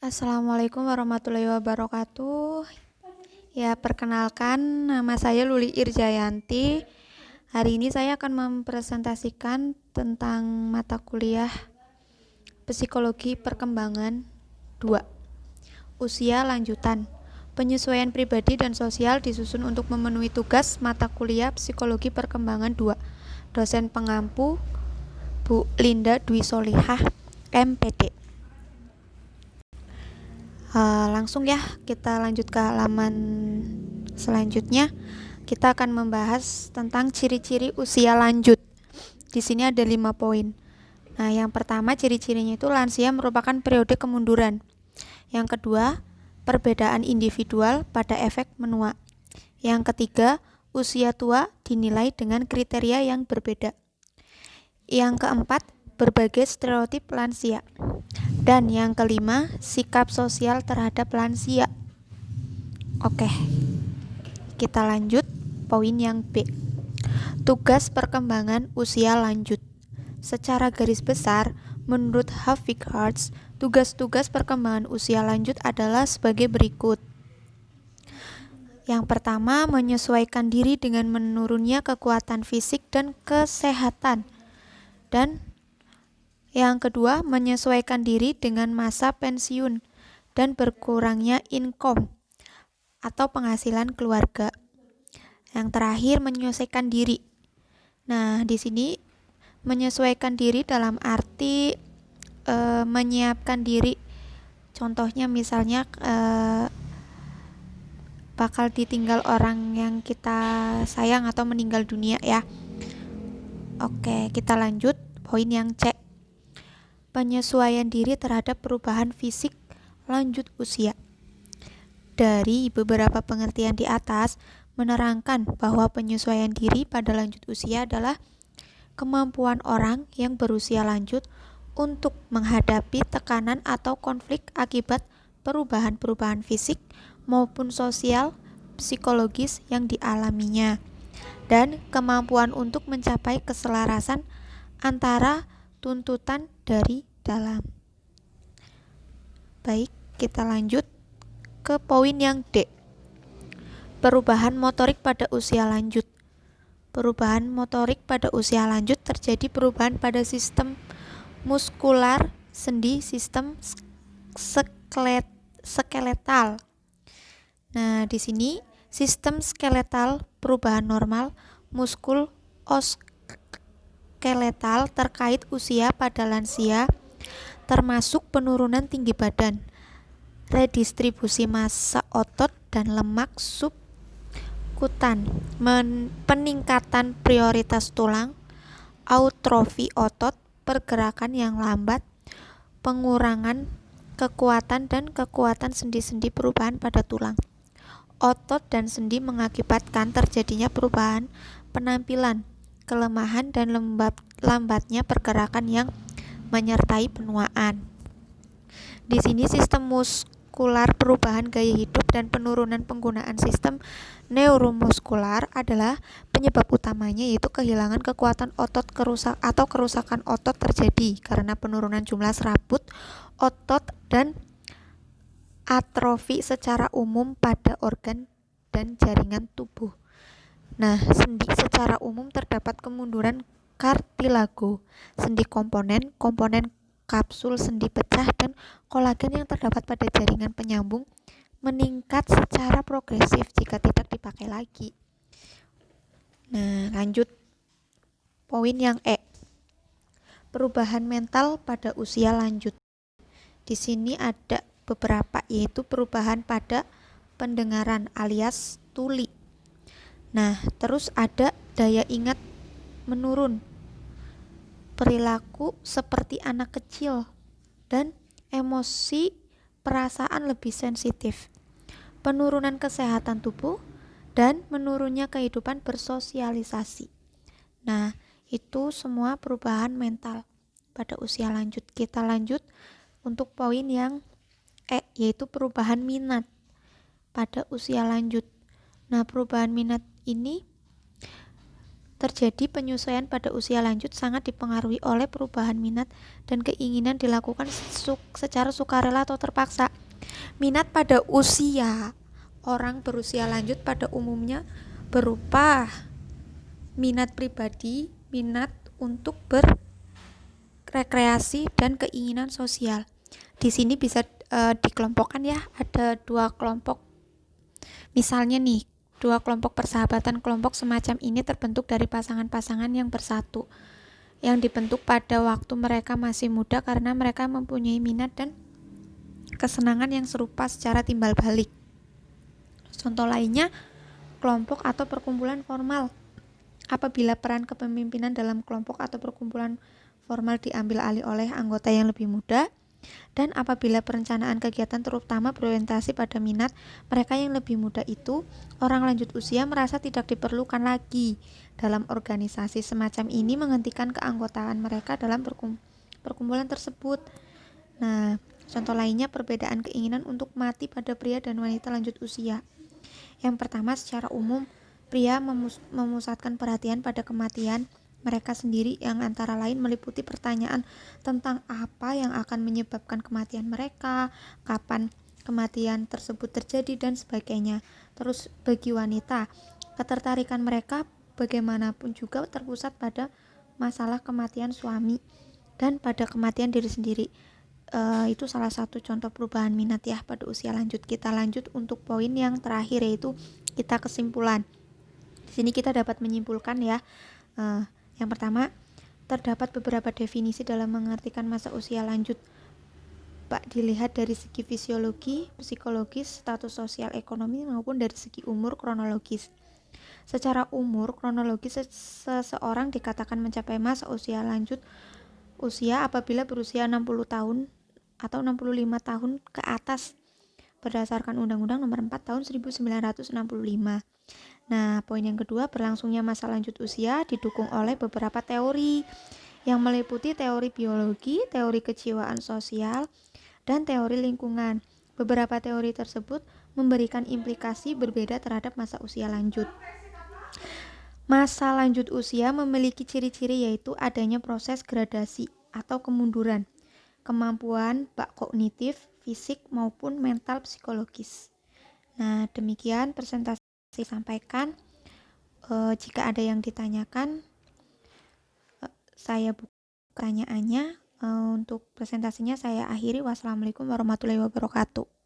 Assalamualaikum warahmatullahi wabarakatuh. Ya, perkenalkan nama saya Luli Irjayanti. Hari ini saya akan mempresentasikan tentang mata kuliah Psikologi Perkembangan 2. Usia lanjutan. Penyesuaian pribadi dan sosial disusun untuk memenuhi tugas mata kuliah Psikologi Perkembangan 2. Dosen pengampu Bu Linda Dwi Solihah, MPD. Langsung ya, kita lanjut ke halaman selanjutnya. Kita akan membahas tentang ciri-ciri usia lanjut. Di sini ada 5 poin. Nah, yang pertama ciri-cirinya itu lansia merupakan periode kemunduran. Yang kedua, perbedaan individual pada efek menua. Yang ketiga, usia tua dinilai dengan kriteria yang berbeda. Yang keempat, berbagai stereotip lansia. Dan yang kelima, sikap sosial terhadap lansia. Oke, kita lanjut poin yang B. Tugas perkembangan usia lanjut. Secara garis besar, menurut Havik-Hartz, tugas-tugas perkembangan usia lanjut adalah sebagai berikut. Yang pertama, menyesuaikan diri dengan menurunnya kekuatan fisik dan kesehatan. Dan yang kedua, menyesuaikan diri dengan masa pensiun dan berkurangnya income atau penghasilan keluarga. Yang terakhir, menyesuaikan diri. Nah, di sini menyesuaikan diri dalam arti menyiapkan diri. Contohnya misalnya bakal ditinggal orang yang kita sayang atau meninggal dunia ya. Oke, kita lanjut poin yang C. Penyesuaian diri terhadap perubahan fisik lanjut usia. Dari beberapa pengertian di atas menerangkan bahwa penyesuaian diri pada lanjut usia adalah kemampuan orang yang berusia lanjut untuk menghadapi tekanan atau konflik akibat perubahan-perubahan fisik maupun sosial, psikologis yang dialaminya, dan kemampuan untuk mencapai keselarasan antara tuntutan dari dalam. Baik, kita lanjut ke poin yang D. Perubahan motorik pada usia lanjut. Perubahan motorik pada usia lanjut terjadi perubahan pada sistem muskular sendi, sistem skeletal. Nah, di sini sistem skeletal perubahan normal, muskul skeletal terkait usia pada lansia, termasuk penurunan tinggi badan, redistribusi massa otot dan lemak subkutan, peningkatan prioritas tulang, autrofi otot, pergerakan yang lambat, pengurangan kekuatan dan kekuatan sendi-sendi, perubahan pada tulang, otot dan sendi mengakibatkan terjadinya perubahan penampilan, kelemahan dan lambatnya pergerakan yang menyertai penuaan. Di sini sistem muskular, perubahan gaya hidup dan penurunan penggunaan sistem neuromuskular adalah penyebab utamanya, yaitu kehilangan kekuatan otot atau kerusakan otot terjadi karena penurunan jumlah serabut otot dan atrofi secara umum pada organ dan jaringan tubuh. Nah, sendi secara umum terdapat kemunduran kartilago, sendi komponen kapsul sendi pecah, dan kolagen yang terdapat pada jaringan penyambung meningkat secara progresif jika tidak dipakai lagi. Nah, lanjut poin yang E. Perubahan mental pada usia lanjut. Di sini ada beberapa, yaitu perubahan pada pendengaran alias tuli. Nah, terus ada daya ingat menurun, perilaku seperti anak kecil, dan emosi perasaan lebih sensitif, penurunan kesehatan tubuh, dan menurunnya kehidupan bersosialisasi. Nah, itu semua perubahan mental pada usia lanjut. Kita lanjut untuk poin yang E, yaitu perubahan minat pada usia lanjut. Nah, perubahan minat ini terjadi penyesuaian pada usia lanjut sangat dipengaruhi oleh perubahan minat dan keinginan dilakukan secara sukarela atau terpaksa. Minat pada usia orang berusia lanjut pada umumnya berupa minat pribadi, minat untuk berrekreasi, dan keinginan sosial. Di sini bisa dikelompokkan ya, ada 2 kelompok. Misalnya nih, 2 kelompok persahabatan. Kelompok semacam ini terbentuk dari pasangan-pasangan yang bersatu, yang dibentuk pada waktu mereka masih muda karena mereka mempunyai minat dan kesenangan yang serupa secara timbal balik. Contoh lainnya, kelompok atau perkumpulan formal. Apabila peran kepemimpinan dalam kelompok atau perkumpulan formal diambil alih oleh anggota yang lebih muda, dan apabila perencanaan kegiatan terutama berorientasi pada minat mereka yang lebih muda itu, orang lanjut usia merasa tidak diperlukan lagi dalam organisasi semacam ini, menghentikan keanggotaan mereka dalam perkumpulan tersebut. Nah, contoh lainnya perbedaan keinginan untuk mati pada pria dan wanita lanjut usia. Yang pertama, secara umum pria memusatkan perhatian pada kematian mereka sendiri yang antara lain meliputi pertanyaan tentang apa yang akan menyebabkan kematian mereka, kapan kematian tersebut terjadi, dan sebagainya. Terus bagi wanita, ketertarikan mereka bagaimanapun juga terpusat pada masalah kematian suami dan pada kematian diri sendiri. Itu salah satu contoh perubahan minat ya pada usia lanjut. Kita lanjut untuk poin yang terakhir, yaitu kita kesimpulan. Di sini kita dapat menyimpulkan ya. Yang pertama, terdapat beberapa definisi dalam mengartikan masa usia lanjut. Dilihat dari segi fisiologi, psikologis, status sosial ekonomi maupun dari segi umur kronologis. Secara umur kronologis, seseorang dikatakan mencapai masa usia lanjut usia apabila berusia 60 tahun atau 65 tahun ke atas berdasarkan Undang-Undang Nomor 4 Tahun 1965. Nah, poin yang kedua, berlangsungnya masa lanjut usia didukung oleh beberapa teori yang meliputi teori biologi, teori kejiwaan sosial, dan teori lingkungan. Beberapa teori tersebut memberikan implikasi berbeda terhadap masa usia lanjut. Masa lanjut usia memiliki ciri-ciri, yaitu adanya proses gradasi atau kemunduran kemampuan baik kognitif, fisik maupun mental psikologis. Nah, demikian presentasi sampaikan. Jika ada yang ditanyakan, saya buka pertanyaannya. Untuk presentasinya saya akhiri. Wassalamualaikum warahmatullahi wabarakatuh.